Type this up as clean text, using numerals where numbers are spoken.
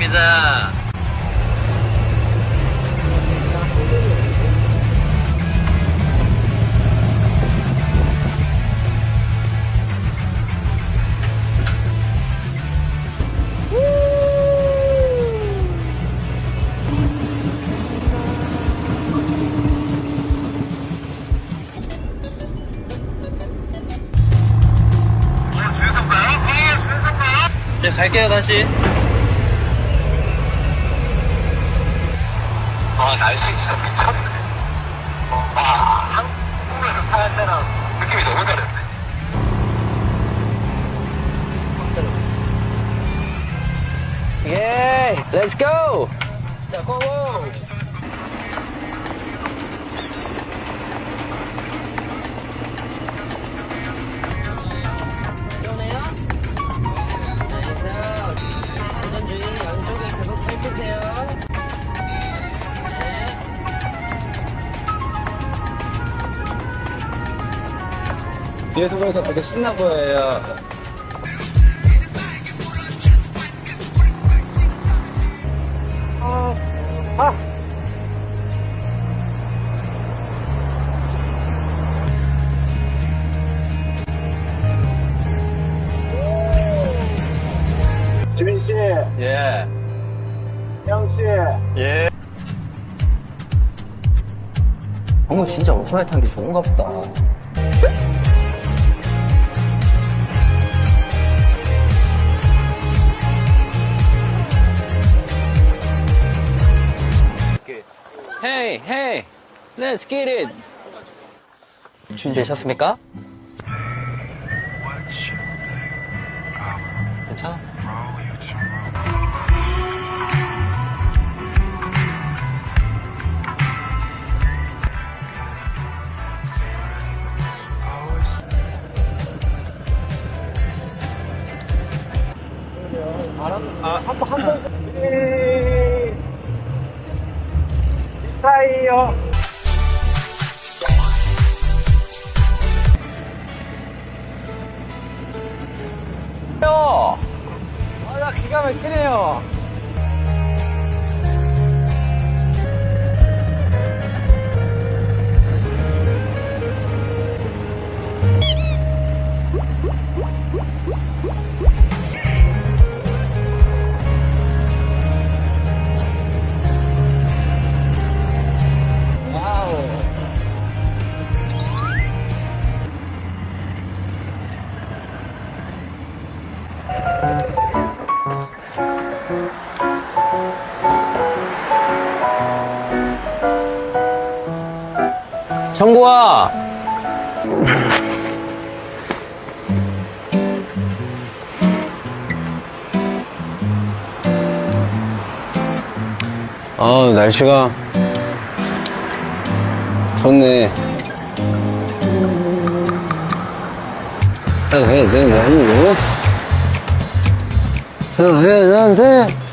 달리자. 이제 갈게요, 다시. 날씨 진짜 미쳤네. 한국에서 사는 데랑 느낌이 너무 다른데. 예, 렛츠 고! 자, 고고! 시원해요? 나이스. 안전주의 양쪽에 계속 펼치세요. 네. 뒤에서 보면서 되게 신나 보여요. 지민 씨, 예. 형 씨. 예. 형은 진짜 오토바이 탄 게 좋은가 보다. Hey, hey, let's get it. 준비되셨습니까? 괜찮아? 한번 사이요. 요! 나 기가 막히네요. 정구아! 날씨가 좋네. 해야 돼, 뭐 하는 거? 해야 돼, 나한테.